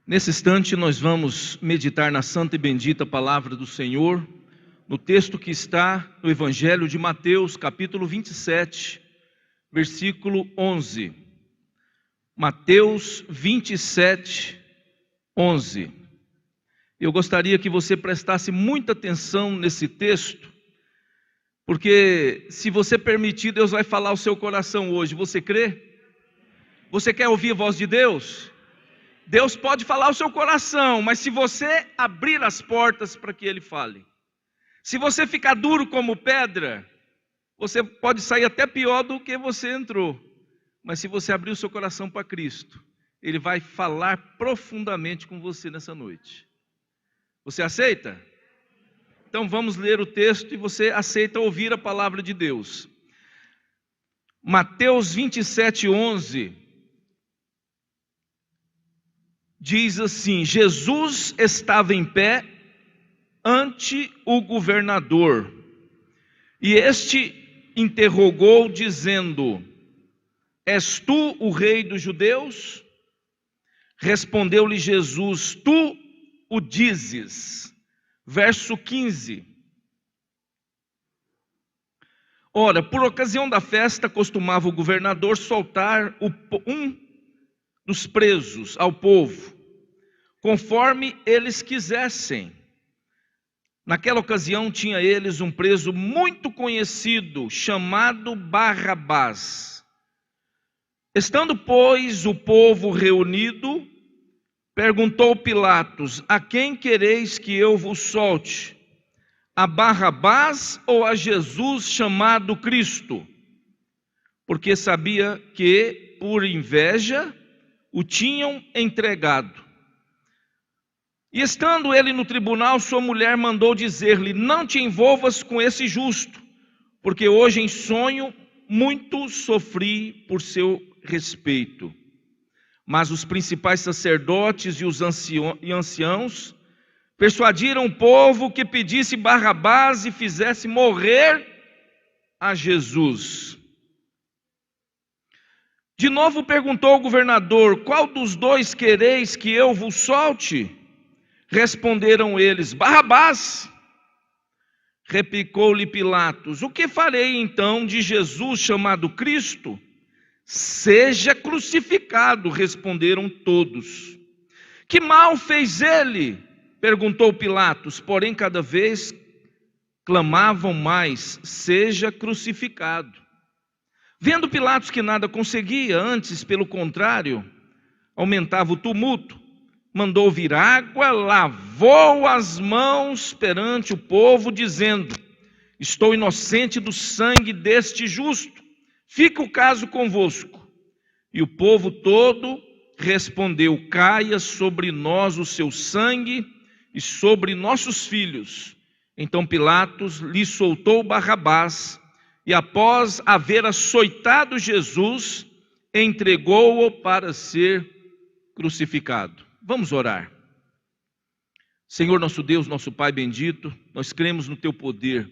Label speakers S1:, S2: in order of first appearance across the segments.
S1: Nesse instante nós vamos meditar na santa e bendita palavra do Senhor, no texto que está no Evangelho de Mateus, capítulo 27, versículo 11. Mateus 27, 11. Eu gostaria que você prestasse muita atenção nesse texto, porque se você permitir, Deus vai falar ao seu coração hoje. Você crê? Você quer ouvir a voz de Deus? Deus pode falar ao seu coração, mas se você abrir as portas para que Ele fale, se você ficar duro como pedra, você pode sair até pior do que você entrou. Mas se você abrir o seu coração para Cristo, Ele vai falar profundamente com você nessa noite. Você aceita? Então vamos ler o texto e você aceita ouvir a palavra de Deus. Mateus 27, 11. Diz assim: Jesus estava em pé ante o governador, e este interrogou, dizendo: És tu o rei dos judeus? Respondeu-lhe Jesus: Tu o dizes. Verso 15. Ora, por ocasião da festa, costumava o governador soltar um dos presos ao povo, conforme eles quisessem. Naquela ocasião tinha eles um preso muito conhecido, chamado Barrabás. Estando, pois, o povo reunido, perguntou Pilatos: A quem quereis que eu vos solte? A Barrabás ou a Jesus chamado Cristo? Porque sabia que, por inveja, o tinham entregado. E estando ele no tribunal, sua mulher mandou dizer-lhe: Não te envolvas com esse justo, porque hoje em sonho muito sofri por seu respeito. Mas os principais sacerdotes e os anciãos persuadiram o povo que pedisse Barrabás e fizesse morrer a Jesus. De novo perguntou ao governador: Qual dos dois quereis que eu vos solte? Responderam eles: Barrabás. Replicou-lhe Pilatos: O que farei então de Jesus chamado Cristo? Seja crucificado, responderam todos. Que mal fez ele? Perguntou Pilatos, porém cada vez clamavam mais: Seja crucificado. Vendo Pilatos que nada conseguia, antes, pelo contrário, aumentava o tumulto, mandou vir água, lavou as mãos perante o povo, dizendo: Estou inocente do sangue deste justo, fica o caso convosco. E o povo todo respondeu: Caia sobre nós o seu sangue e sobre nossos filhos. Então Pilatos lhe soltou Barrabás, e após haver açoitado Jesus, entregou-o para ser crucificado. Vamos orar. Senhor nosso Deus, nosso Pai bendito, nós cremos no Teu poder,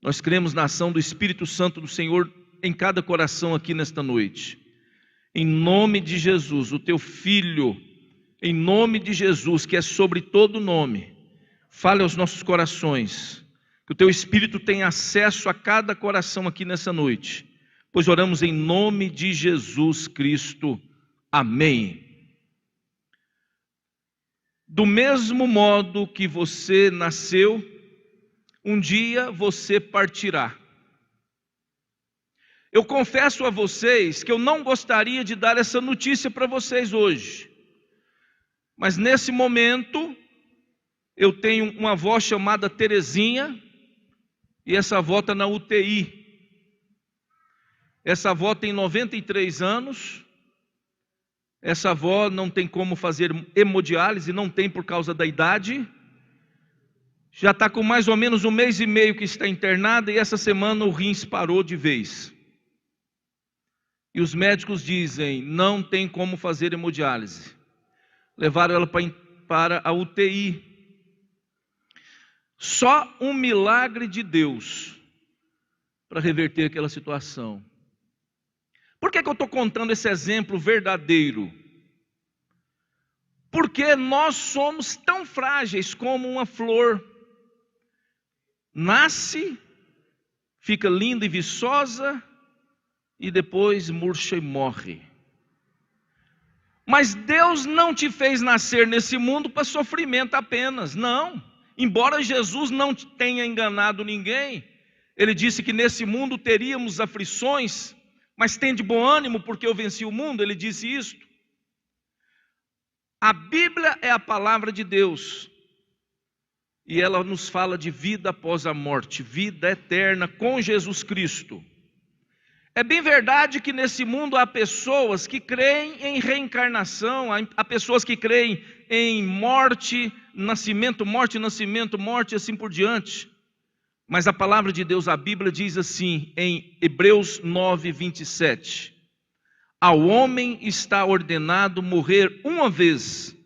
S1: nós cremos na ação do Espírito Santo do Senhor em cada coração aqui nesta noite. Em nome de Jesus, o Teu Filho, em nome de Jesus, que é sobre todo nome, fale aos nossos corações, que o Teu Espírito tenha acesso a cada coração aqui nessa noite, pois oramos em nome de Jesus Cristo. Amém. Do mesmo modo que você nasceu, um dia você partirá. Eu confesso a vocês que eu não gostaria de dar essa notícia para vocês hoje, mas nesse momento eu tenho uma avó chamada Terezinha, e essa avó está na UTI. Essa avó tem 93 anos, essa avó não tem como fazer hemodiálise, não tem por causa da idade, já está com mais ou menos 1 mês e meio que está internada, e essa semana o rins parou de vez. E os médicos dizem: não tem como fazer hemodiálise. Levaram ela para a UTI. Só um milagre de Deus para reverter aquela situação. Por que eu estou contando esse exemplo verdadeiro? Porque nós somos tão frágeis como uma flor. Nasce, fica linda e viçosa, e depois murcha e morre. Mas Deus não te fez nascer nesse mundo para sofrimento apenas, não. Embora Jesus não tenha enganado ninguém, Ele disse que nesse mundo teríamos aflições, mas tende bom ânimo porque eu venci o mundo, Ele disse isto. A Bíblia é a palavra de Deus, e ela nos fala de vida após a morte, vida eterna com Jesus Cristo. É bem verdade que nesse mundo há pessoas que creem em reencarnação, há pessoas que creem em morte, nascimento, morte, assim por diante. Mas a palavra de Deus, a Bíblia diz assim, em Hebreus 9, 27. Ao homem está ordenado morrer uma vez,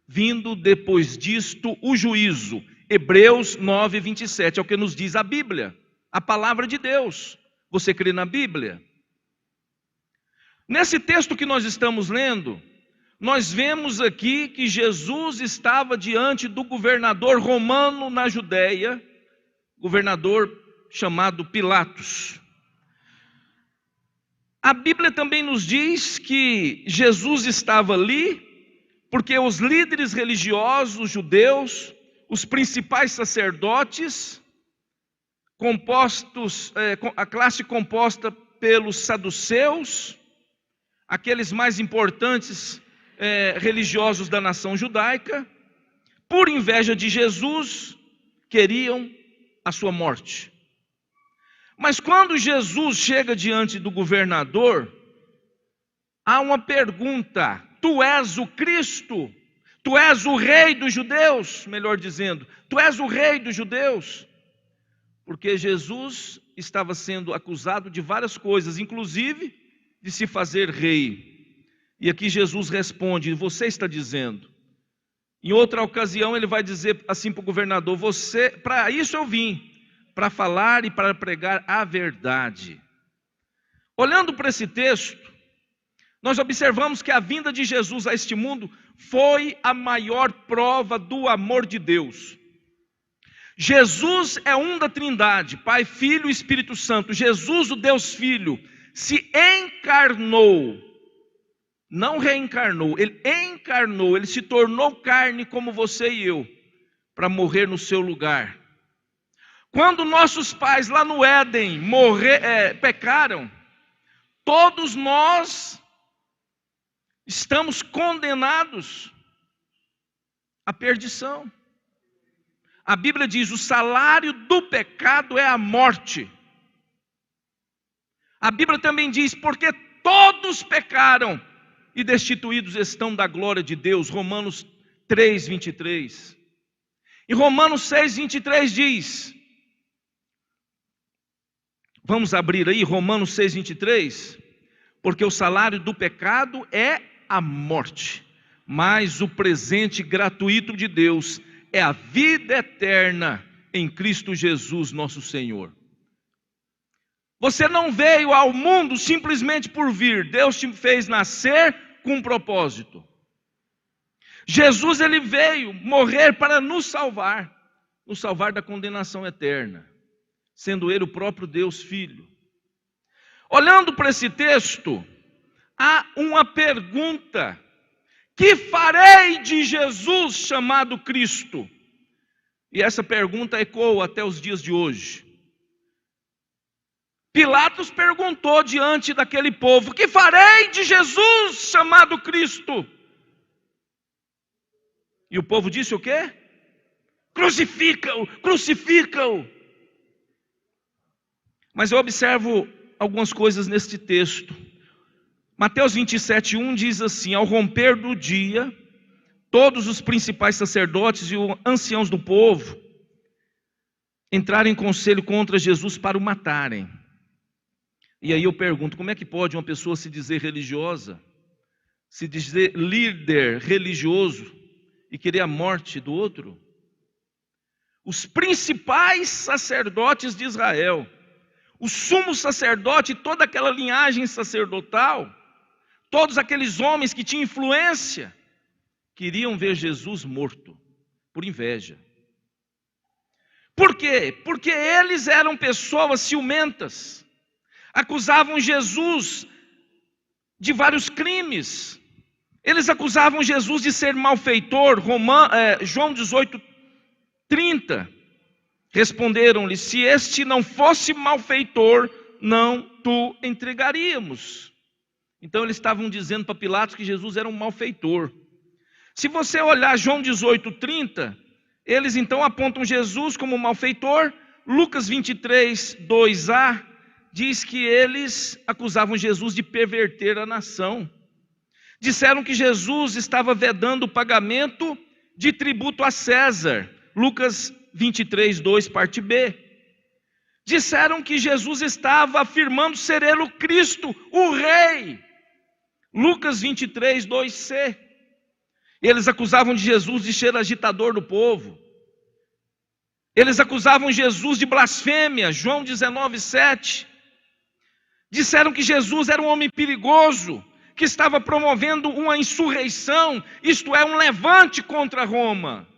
S1: vindo depois disto o juízo. Hebreus 9, 27, é o que nos diz a Bíblia, a palavra de Deus. Você crê na Bíblia? Nesse texto que nós estamos lendo, nós vemos aqui que Jesus estava diante do governador romano na Judéia, governador chamado Pilatos. A Bíblia também nos diz que Jesus estava ali porque os líderes religiosos judeus, os principais sacerdotes, a classe composta pelos saduceus, aqueles mais importantes religiosos da nação judaica, por inveja de Jesus, queriam a sua morte. Mas quando Jesus chega diante do governador, há uma pergunta: tu és o Cristo? Tu és o rei dos judeus? Melhor dizendo, tu és o rei dos judeus? Porque Jesus estava sendo acusado de várias coisas, inclusive de se fazer rei. E aqui Jesus responde: você está dizendo. Em outra ocasião ele vai dizer assim para o governador: para isso eu vim, para falar e para pregar a verdade. Olhando para esse texto, nós observamos que a vinda de Jesus a este mundo foi a maior prova do amor de Deus. Jesus é um da Trindade, Pai, Filho e Espírito Santo. Jesus, o Deus Filho, se encarnou, não reencarnou, Ele encarnou, Ele se tornou carne como você e eu, para morrer no seu lugar. Quando nossos pais lá no Éden pecaram, todos nós estamos condenados à perdição. A Bíblia diz: o salário do pecado é a morte. A Bíblia também diz: porque todos pecaram e destituídos estão da glória de Deus. Romanos 3, 23. E Romanos 6, 23 diz, vamos abrir aí, Romanos 6, 23. Porque o salário do pecado é a morte, mas o presente gratuito de Deus é a vida eterna em Cristo Jesus nosso Senhor. Você não veio ao mundo simplesmente por vir. Deus te fez nascer com um propósito. Jesus, ele veio morrer para nos salvar da condenação eterna, sendo ele o próprio Deus Filho. Olhando para esse texto, há uma pergunta: que farei de Jesus chamado Cristo? E essa pergunta ecoa até os dias de hoje. Pilatos perguntou diante daquele povo: que farei de Jesus chamado Cristo? E o povo disse o quê? Crucifica-o, crucifica-o. Mas eu observo algumas coisas neste texto. Mateus 27, 1 diz assim: ao romper do dia, todos os principais sacerdotes e os anciãos do povo entraram em conselho contra Jesus para o matarem. E aí eu pergunto: como é que pode uma pessoa se dizer religiosa, se dizer líder religioso e querer a morte do outro? Os principais sacerdotes de Israel, o sumo sacerdote e toda aquela linhagem sacerdotal, todos aqueles homens que tinham influência, queriam ver Jesus morto, por inveja. Por quê? Porque eles eram pessoas ciumentas, acusavam Jesus de vários crimes. Eles acusavam Jesus de ser malfeitor. João 18:30. Responderam-lhe: se este não fosse malfeitor, não tu entregaríamos. Então eles estavam dizendo para Pilatos que Jesus era um malfeitor. Se você olhar João 18:30, eles então apontam Jesus como malfeitor. Lucas 23:2a diz que eles acusavam Jesus de perverter a nação. Disseram que Jesus estava vedando o pagamento de tributo a César. Lucas 23:2, parte B. Disseram que Jesus estava afirmando ser ele o Cristo, o Rei. Lucas 23:2c. Eles acusavam de Jesus de ser agitador do povo. Eles acusavam Jesus de blasfêmia. João 19:7. Disseram que Jesus era um homem perigoso, que estava promovendo uma insurreição, isto é, um levante contra Roma.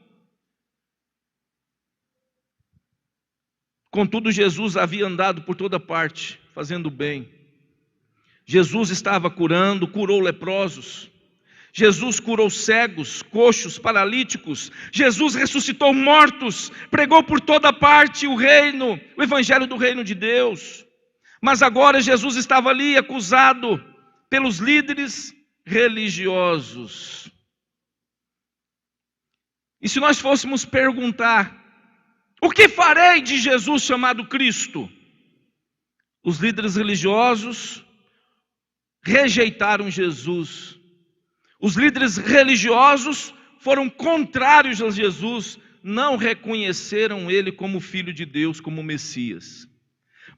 S1: Contudo, Jesus havia andado por toda parte, fazendo bem. Jesus estava curando, curou leprosos. Jesus curou cegos, coxos, paralíticos. Jesus ressuscitou mortos, pregou por toda parte o evangelho do reino de Deus. Mas agora Jesus estava ali acusado pelos líderes religiosos. E se nós fôssemos perguntar: o que farei de Jesus chamado Cristo? Os líderes religiosos rejeitaram Jesus. Os líderes religiosos foram contrários a Jesus, não reconheceram ele como Filho de Deus, como Messias.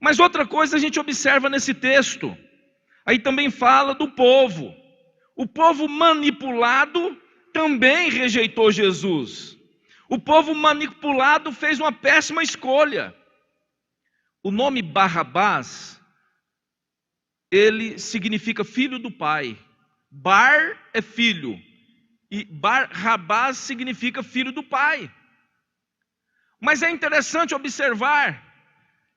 S1: Mas outra coisa a gente observa nesse texto, aí também fala do povo. O povo manipulado também rejeitou Jesus. O povo manipulado fez uma péssima escolha. O nome Barrabás, ele significa filho do pai. Bar é filho, e Barrabás significa filho do pai. Mas é interessante observar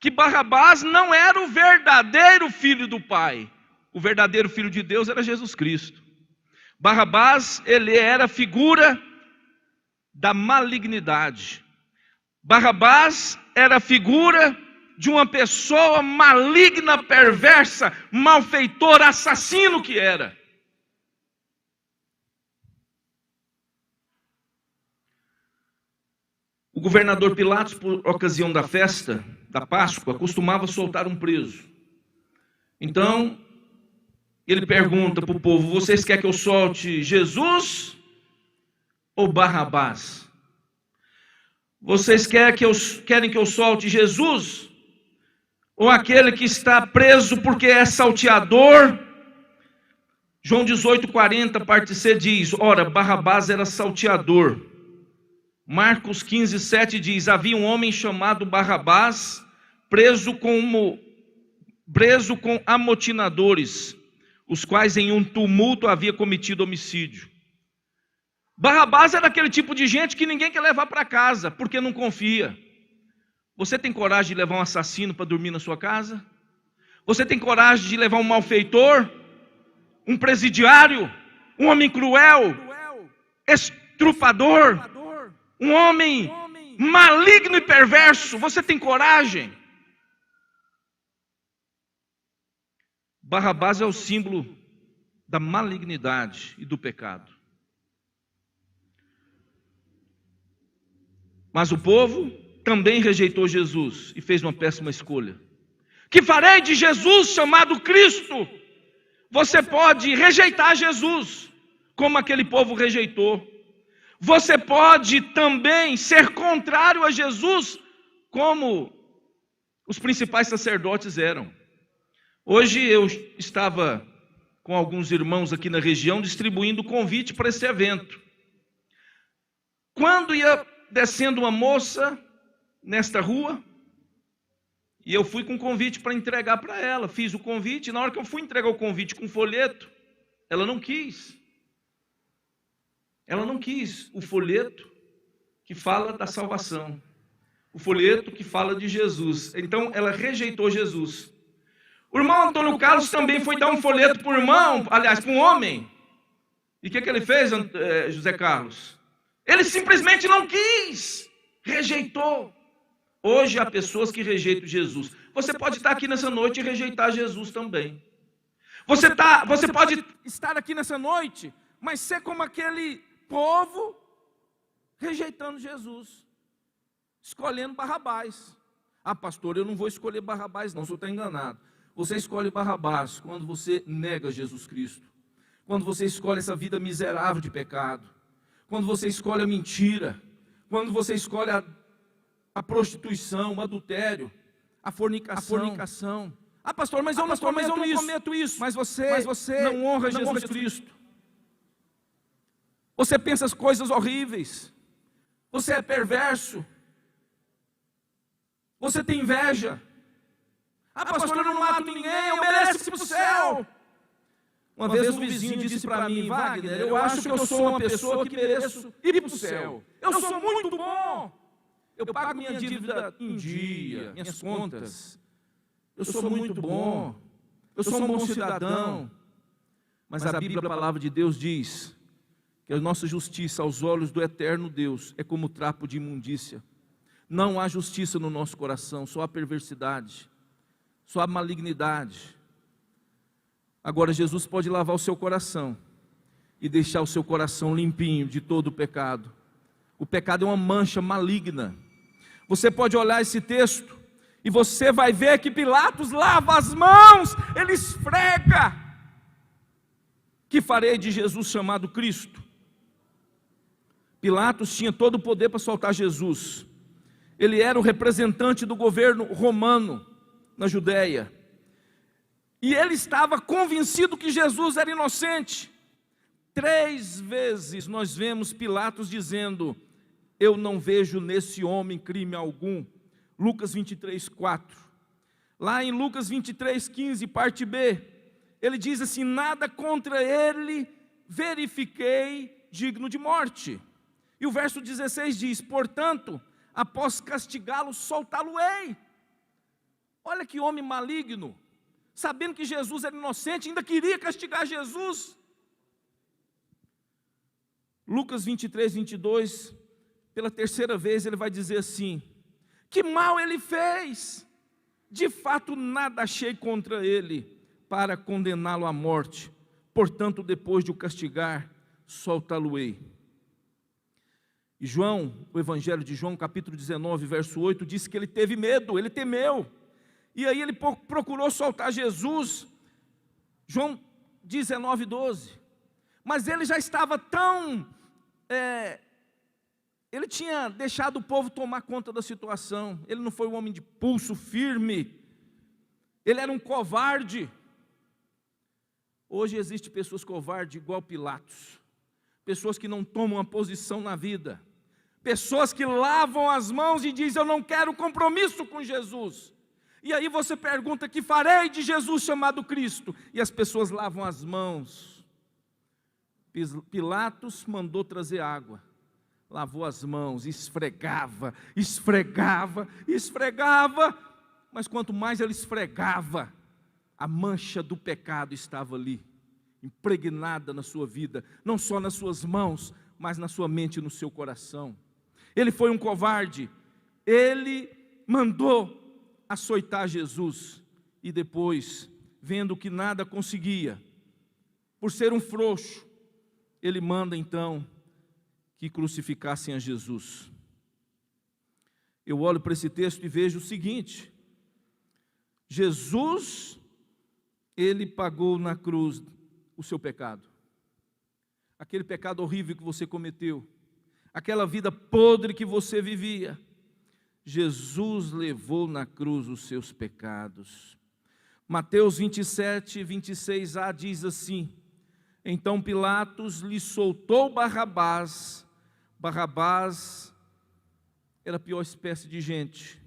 S1: que Barrabás não era o verdadeiro filho do pai. O verdadeiro filho de Deus era Jesus Cristo. Barrabás, ele era a figura da malignidade. Barrabás era a figura de uma pessoa maligna, perversa, malfeitora, assassino que era. O governador Pilatos, por ocasião da festa da Páscoa, costumava soltar um preso. Então, ele pergunta para o povo: vocês querem que eu solte Jesus ou Barrabás? Vocês querem que eu solte Jesus ou aquele que está preso porque é salteador? João 18:40, parte C diz: ora, Barrabás era salteador. Marcos 15:7 diz: havia um homem chamado Barrabás, preso com amotinadores, os quais em um tumulto havia cometido homicídio. Barrabás era aquele tipo de gente que ninguém quer levar para casa, porque não confia. Você tem coragem de levar um assassino para dormir na sua casa? Você tem coragem de levar um malfeitor? Um presidiário? Um homem cruel? Estrupador? Um homem maligno e perverso? Você tem coragem? Barrabás é o símbolo da malignidade e do pecado. Mas o povo também rejeitou Jesus e fez uma péssima escolha. Que farei de Jesus chamado Cristo? Você pode rejeitar Jesus, como aquele povo rejeitou. Você pode também ser contrário a Jesus, como os principais sacerdotes eram. Hoje eu estava com alguns irmãos aqui na região distribuindo convite para esse evento. Quando ia descendo uma moça nesta rua, e eu fui com um convite para entregar para ela. Fiz o convite, e na hora que eu fui entregar o convite com folheto, ela não quis. Ela não quis o folheto que fala da salvação, o folheto que fala de Jesus. Então ela rejeitou Jesus. O irmão Antônio Carlos também foi dar um folheto para o irmão, aliás, para um homem. E o que ele fez, José Carlos? Ele simplesmente não quis, rejeitou. Hoje há pessoas que rejeitam Jesus. Você pode estar aqui nessa noite e rejeitar Jesus também. Você pode estar aqui nessa noite, mas ser como aquele povo rejeitando Jesus, escolhendo Barrabás. Ah, pastor, eu não vou escolher Barrabás não, o senhor está enganado. Você escolhe Barrabás quando você nega Jesus Cristo, quando você escolhe essa vida miserável de pecado, quando você escolhe a mentira, quando você escolhe a prostituição, o adultério, a fornicação. Ah, pastor, mas eu não cometo isso. Mas você não honra Jesus Cristo. Você pensa as coisas horríveis. Você é perverso. Você tem inveja. Ah, pastor, eu não mato ninguém, eu mereço ir para o céu. Uma vez um vizinho disse para mim, Wagner, eu acho que eu sou uma pessoa que mereço ir para o céu. Eu sou muito bom. Eu pago minha dívida em dia, minhas contas. Eu sou muito bom. Eu sou um bom cidadão. Mas a Bíblia, a palavra de Deus diz que a nossa justiça aos olhos do eterno Deus é como trapo de imundícia. Não há justiça no nosso coração, só há perversidade, só há malignidade. Agora Jesus pode lavar o seu coração e deixar o seu coração limpinho de todo o pecado. O pecado é uma mancha maligna. Você pode olhar esse texto e você vai ver que Pilatos lava as mãos, ele esfrega. Que farei de Jesus chamado Cristo? Pilatos tinha todo o poder para soltar Jesus. Ele era o representante do governo romano na Judéia. E ele estava convencido que Jesus era inocente. 3 vezes nós vemos Pilatos dizendo: eu não vejo nesse homem crime algum. Lucas 23, 4. Lá em Lucas 23, 15, parte B, ele diz assim: nada contra ele verifiquei digno de morte. E o verso 16 diz: portanto, após castigá-lo, soltá-lo-ei. Olha que homem maligno, sabendo que Jesus era inocente, ainda queria castigar Jesus. Lucas 23, 22, pela 3ª vez ele vai dizer assim: que mal ele fez? De fato nada achei contra ele para condená-lo à morte, portanto depois de o castigar, soltá-lo-ei. E João, o Evangelho de João, capítulo 19, verso 8, diz que ele teve medo, ele temeu, e aí ele procurou soltar Jesus. João 19, 12, mas ele já estava tão, ele tinha deixado o povo tomar conta da situação, ele não foi um homem de pulso firme, ele era um covarde. Hoje existem pessoas covardes igual Pilatos, pessoas que não tomam uma posição na vida, pessoas que lavam as mãos e dizem: eu não quero compromisso com Jesus. E aí você pergunta: que farei de Jesus chamado Cristo? E as pessoas lavam as mãos. Pilatos mandou trazer água, lavou as mãos, esfregava, mas quanto mais ele esfregava, a mancha do pecado estava ali, impregnada na sua vida, não só nas suas mãos, mas na sua mente e no seu coração. Ele foi um covarde, ele mandou açoitar Jesus, e depois, vendo que nada conseguia, por ser um frouxo, ele manda então que crucificassem a Jesus. Eu olho para esse texto e vejo o seguinte: Jesus, ele pagou na cruz o seu pecado, aquele pecado horrível que você cometeu, aquela vida podre que você vivia. Jesus levou na cruz os seus pecados. Mateus 27, 26a diz assim: então Pilatos lhe soltou Barrabás. Barrabás era a pior espécie de gente.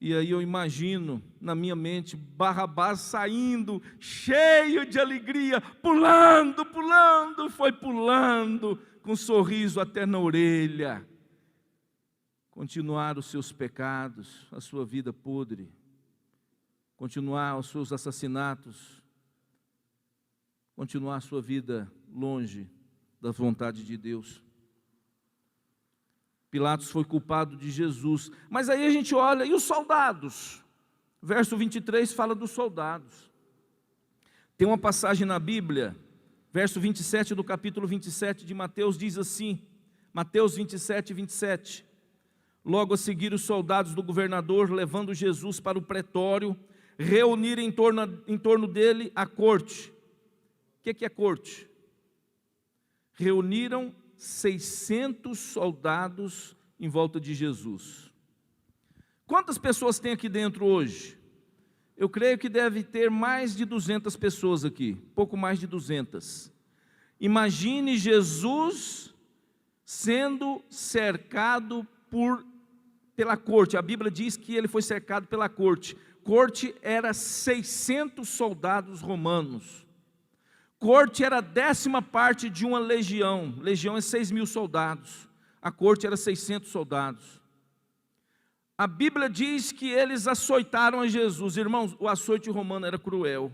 S1: E aí eu imagino na minha mente Barrabás saindo, cheio de alegria, pulando, foi pulando, com um sorriso até na orelha. Continuar os seus pecados, a sua vida podre, continuar os seus assassinatos, continuar a sua vida longe da vontade de Deus. Pilatos foi culpado de Jesus, mas aí a gente olha, e os soldados? Verso 23 fala dos soldados. Tem uma passagem na Bíblia, verso 27 do capítulo 27 de Mateus, diz assim, Mateus 27, 27. Logo a seguir os soldados do governador, levando Jesus para o pretório, reuniram em torno dele a corte. O que é corte? Reuniram 600 soldados em volta de Jesus. Quantas pessoas tem aqui dentro hoje? Eu creio que deve ter mais de 200 pessoas aqui, pouco mais de 200. Imagine Jesus sendo cercado pela corte. A Bíblia diz que ele foi cercado pela corte. Corte era 600 soldados romanos. Corte era a 10ª parte de uma legião. Legião é 6.000 soldados. A corte era 600 soldados. A Bíblia diz que eles açoitaram a Jesus. Irmãos, o açoite romano era cruel.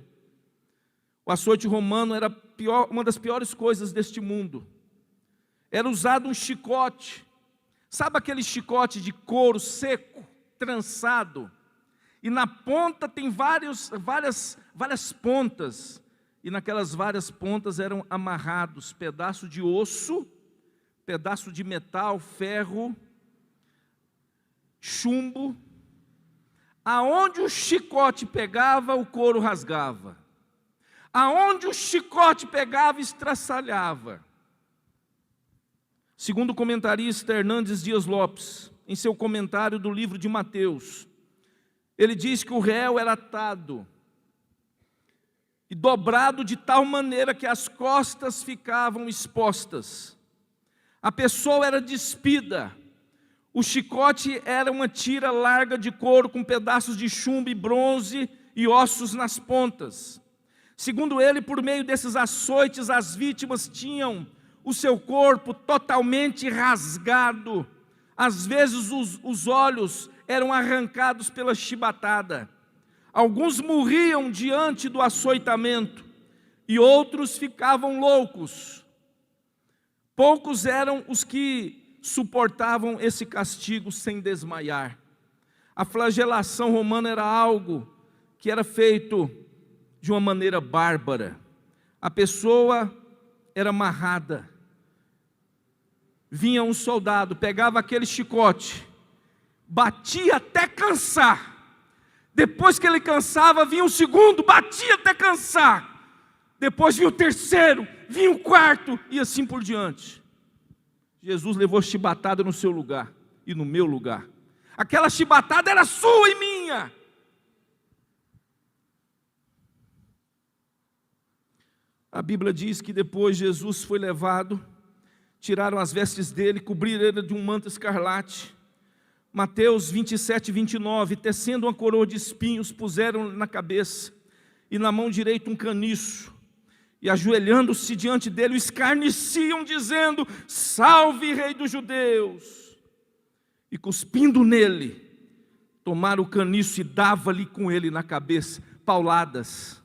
S1: O açoite romano era uma das piores coisas deste mundo. Era usado um chicote. Sabe aquele chicote de couro seco, trançado? E na ponta tem várias pontas. E naquelas várias pontas eram amarrados pedaço de osso, pedaço de metal, ferro, chumbo. Aonde o chicote pegava, o couro rasgava. Aonde o chicote pegava, estraçalhava. Segundo o comentarista Hernandes Dias Lopes, em seu comentário do livro de Mateus, ele diz que o réu era atado e dobrado de tal maneira que as costas ficavam expostas. A pessoa era despida. O chicote era uma tira larga de couro com pedaços de chumbo e bronze e ossos nas pontas. Segundo ele, por meio desses açoites, as vítimas tinham o seu corpo totalmente rasgado. Às vezes os olhos eram arrancados pela chibatada. Alguns morriam diante do açoitamento e outros ficavam loucos. Poucos eram os que suportavam esse castigo sem desmaiar. A flagelação romana era algo que era feito de uma maneira bárbara. A pessoa era amarrada. Vinha um soldado, pegava aquele chicote, batia até cansar. Depois que ele cansava, vinha o segundo, batia até cansar. Depois vinha o terceiro, vinha o quarto, e assim por diante. Jesus levou chibatada no seu lugar e no meu lugar. Aquela chibatada era sua e minha. A Bíblia diz que depois Jesus foi levado, tiraram as vestes dele, cobriram ele de um manto escarlate. Mateus 27, 29, tecendo uma coroa de espinhos, puseram na cabeça, e na mão direita um caniço, e ajoelhando-se diante dele, o escarneciam, dizendo: salve, rei dos judeus! E cuspindo nele, tomaram o caniço e dava-lhe com ele na cabeça, pauladas.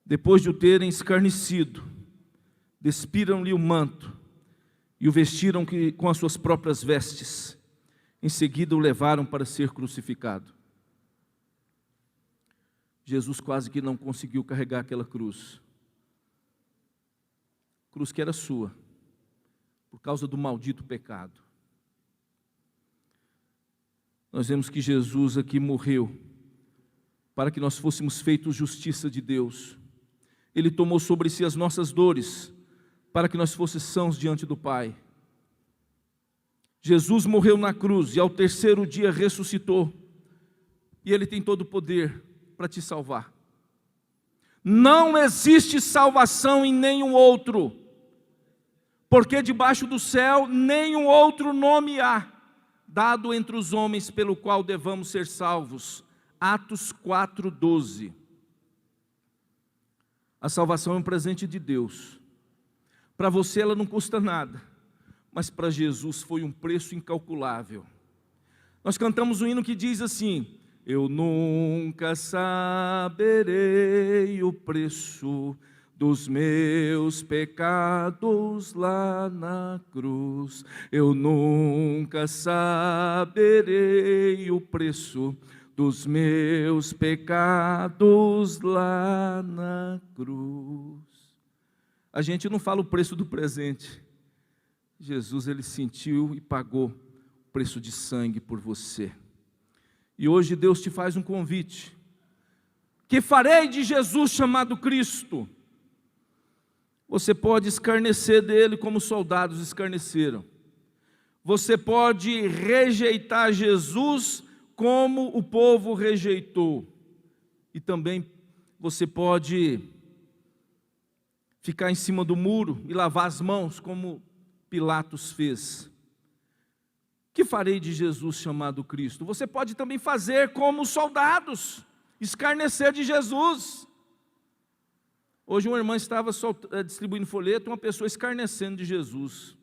S1: Depois de o terem escarnecido, despiram-lhe o manto, e o vestiram com as suas próprias vestes. Em seguida o levaram para ser crucificado. Jesus quase que não conseguiu carregar aquela cruz. Cruz que era sua, por causa do maldito pecado. Nós vemos que Jesus aqui morreu, para que nós fôssemos feitos justiça de Deus. Ele tomou sobre si as nossas dores, para que nós fôssemos sãos diante do Pai. Jesus morreu na cruz e ao terceiro dia ressuscitou. E Ele tem todo o poder para te salvar. Não existe salvação em nenhum outro, porque debaixo do céu nenhum outro nome há, dado entre os homens pelo qual devamos ser salvos. Atos 4:12. A salvação é um presente de Deus. Para você ela não custa nada, mas para Jesus foi um preço incalculável. Nós cantamos um hino que diz assim: eu nunca saberei o preço dos meus pecados lá na cruz. Eu nunca saberei o preço dos meus pecados lá na cruz. A gente não fala o preço do presente. Jesus, ele sentiu e pagou o preço de sangue por você. E hoje Deus te faz um convite. Que farei de Jesus chamado Cristo? Você pode escarnecer dele como os soldados escarneceram. Você pode rejeitar Jesus como o povo rejeitou. E também você pode ficar em cima do muro e lavar as mãos como Pilatos fez. Que farei de Jesus chamado Cristo? Você pode também fazer como os soldados, escarnecer de Jesus. Hoje uma irmã estava distribuindo folheto, uma pessoa escarnecendo de Jesus.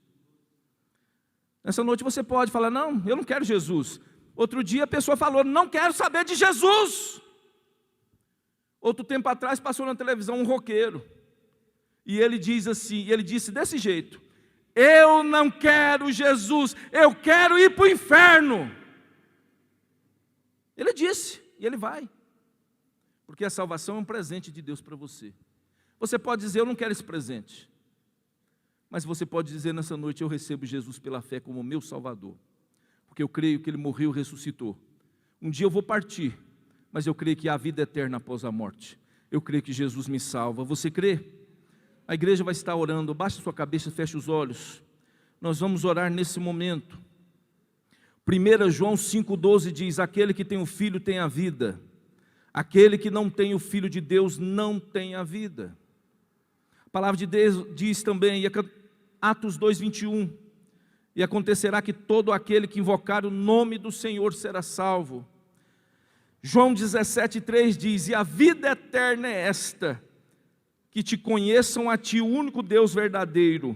S1: Nessa noite você pode falar: não, eu não quero Jesus. Outro dia a pessoa falou: não quero saber de Jesus. Outro tempo atrás passou na televisão um roqueiro, e ele diz assim, ele disse desse jeito: eu não quero Jesus, eu quero ir para o inferno. Ele disse, e ele vai, porque a salvação é um presente de Deus para você. Você pode dizer: eu não quero esse presente, mas você pode dizer nessa noite: eu recebo Jesus pela fé como meu Salvador, porque eu creio que Ele morreu e ressuscitou. Um dia eu vou partir, mas eu creio que há vida eterna após a morte. Eu creio que Jesus me salva. Você crê? A igreja vai estar orando. Baixe sua cabeça, feche os olhos. Nós vamos orar nesse momento. 1 João 5,12 diz: aquele que tem o Filho tem a vida, aquele que não tem o Filho de Deus não tem a vida. A palavra de Deus diz também, Atos 2,21, e acontecerá que todo aquele que invocar o nome do Senhor será salvo. João 17,3 diz: e a vida eterna é esta, que te conheçam a ti, o único Deus verdadeiro,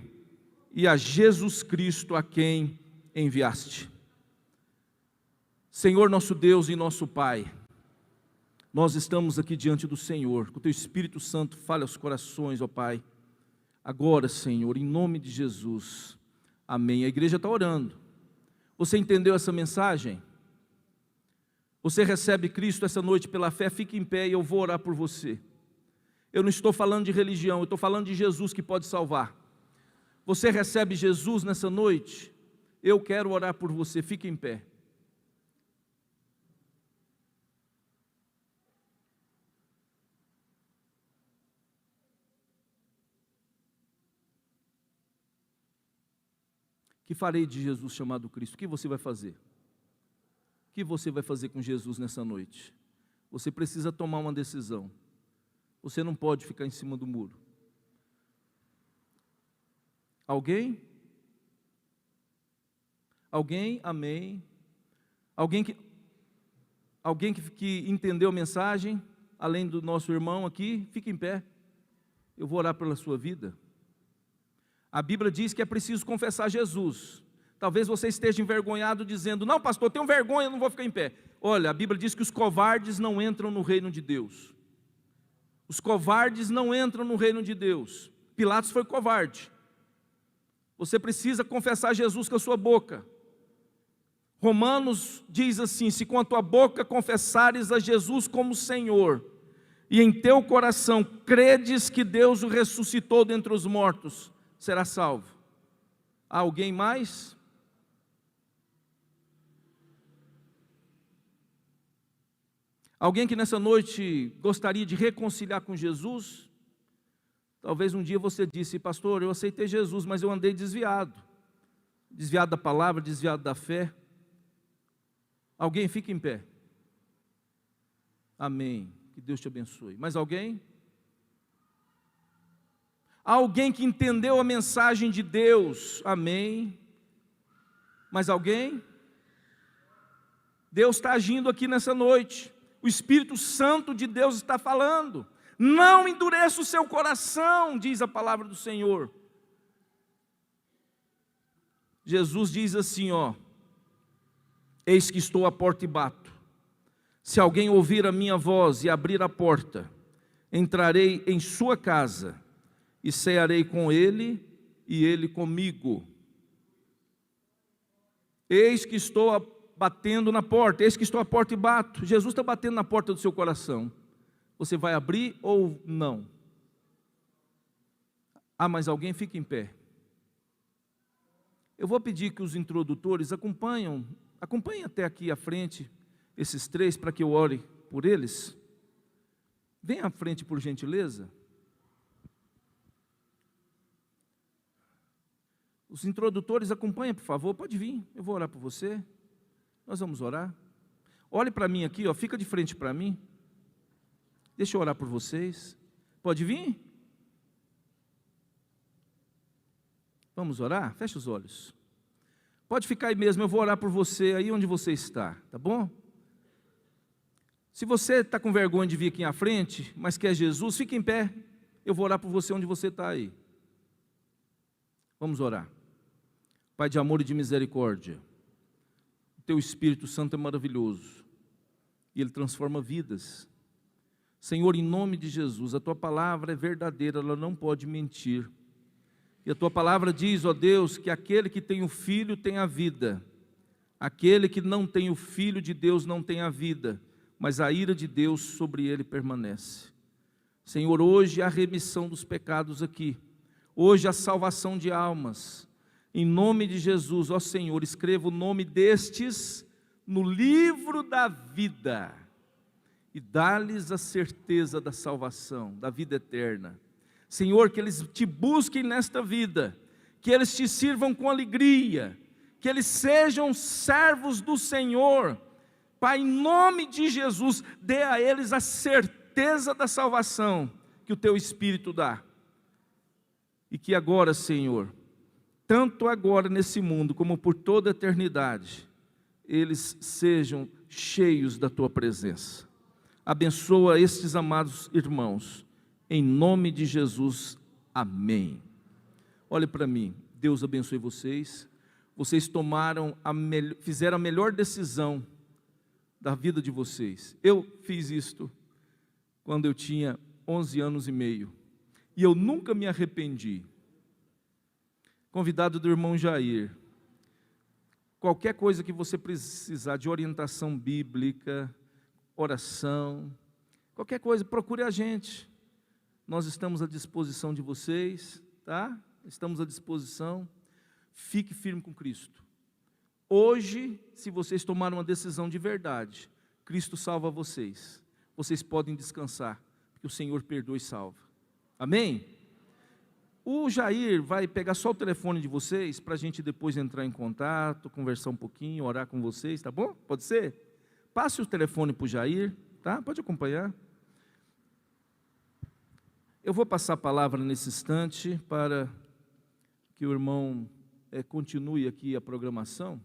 S1: e a Jesus Cristo a quem enviaste. Senhor nosso Deus e nosso Pai, nós estamos aqui diante do Senhor, que o Teu Espírito Santo fale aos corações, ó Pai. Agora, Senhor, em nome de Jesus, amém. A igreja está orando. Você entendeu essa mensagem? Você recebe Cristo essa noite pela fé? Fique em pé e eu vou orar por você. Eu não estou falando de religião, eu estou falando de Jesus que pode salvar. Você recebe Jesus nessa noite? Eu quero orar por você, fique em pé. Que farei de Jesus chamado Cristo? O que você vai fazer? O que você vai fazer com Jesus nessa noite? Você precisa tomar uma decisão. Você não pode ficar em cima do muro. Alguém? Alguém? Amém. Alguém que entendeu a mensagem, além do nosso irmão aqui, fique em pé. Eu vou orar pela sua vida. A Bíblia diz que é preciso confessar Jesus. Talvez você esteja envergonhado dizendo: não, pastor, eu tenho vergonha, eu não vou ficar em pé. Olha, a Bíblia diz que os covardes não entram no reino de Deus. Os covardes não entram no reino de Deus. Pilatos foi covarde. Você precisa confessar Jesus com a sua boca. Romanos diz assim: se com a tua boca confessares a Jesus como Senhor, e em teu coração credes que Deus o ressuscitou dentre os mortos, será salvo. Há alguém mais? Alguém que nessa noite gostaria de reconciliar com Jesus? Talvez um dia você disse: pastor, eu aceitei Jesus, mas eu andei desviado da palavra, desviado da fé. Alguém? Fique em pé. Amém. Que Deus te abençoe. Mais alguém? Alguém que entendeu a mensagem de Deus? Amém. Mais alguém? Deus está agindo aqui nessa noite. O Espírito Santo de Deus está falando. Não endureça o seu coração, diz a palavra do Senhor. Jesus diz assim, eis que estou à porta e bato. Se alguém ouvir a minha voz e abrir a porta, entrarei em sua casa e cearei com ele e ele comigo. Eis que estou batendo na porta, eis que estou à porta e bato. Jesus está batendo na porta do seu coração. Você vai abrir ou não? Mas alguém fica em pé. Eu vou pedir que os introdutores acompanhem até aqui à frente, esses três, para que eu ore por eles. Vem à frente, por gentileza. Os introdutores acompanhem, por favor, pode vir, eu vou orar por você. Nós vamos orar. Olhe para mim aqui, fica de frente para mim. Deixa eu orar por vocês. Pode vir? Vamos orar? Feche os olhos. Pode ficar aí mesmo, eu vou orar por você aí onde você está, tá bom? Se você está com vergonha de vir aqui à frente, mas quer Jesus, fique em pé. Eu vou orar por você onde você está aí. Vamos orar. Pai de amor e de misericórdia, o Teu Espírito Santo é maravilhoso e Ele transforma vidas. Senhor, em nome de Jesus, a Tua palavra é verdadeira, ela não pode mentir. E a Tua palavra diz, Deus, que aquele que tem o Filho tem a vida. Aquele que não tem o Filho de Deus não tem a vida, mas a ira de Deus sobre ele permanece. Senhor, hoje a remissão dos pecados aqui, hoje a salvação de almas. Em nome de Jesus, Senhor, escreva o nome destes no livro da vida e dá-lhes a certeza da salvação, da vida eterna. Senhor, que eles te busquem nesta vida, que eles te sirvam com alegria, que eles sejam servos do Senhor. Pai, em nome de Jesus, dê a eles a certeza da salvação que o Teu Espírito dá. E que agora, Senhor, tanto agora nesse mundo, como por toda a eternidade, eles sejam cheios da Tua presença. Abençoa estes amados irmãos, em nome de Jesus, amém. Olhe para mim, Deus abençoe vocês. Vocês fizeram a melhor decisão da vida de vocês. Eu fiz isto quando eu tinha 11 anos e meio, e eu nunca me arrependi. Convidado do irmão Jair, qualquer coisa que você precisar de orientação bíblica, oração, qualquer coisa, procure a gente. Nós estamos à disposição de vocês, tá? Estamos à disposição. Fique firme com Cristo. Hoje, se vocês tomaram uma decisão de verdade, Cristo salva vocês. Vocês podem descansar, porque o Senhor perdoa e salva. Amém? O Jair vai pegar só o telefone de vocês, para a gente depois entrar em contato, conversar um pouquinho, orar com vocês, tá bom? Pode ser? Passe o telefone para o Jair, tá? Pode acompanhar. Eu vou passar a palavra nesse instante, para que o irmão continue aqui a programação.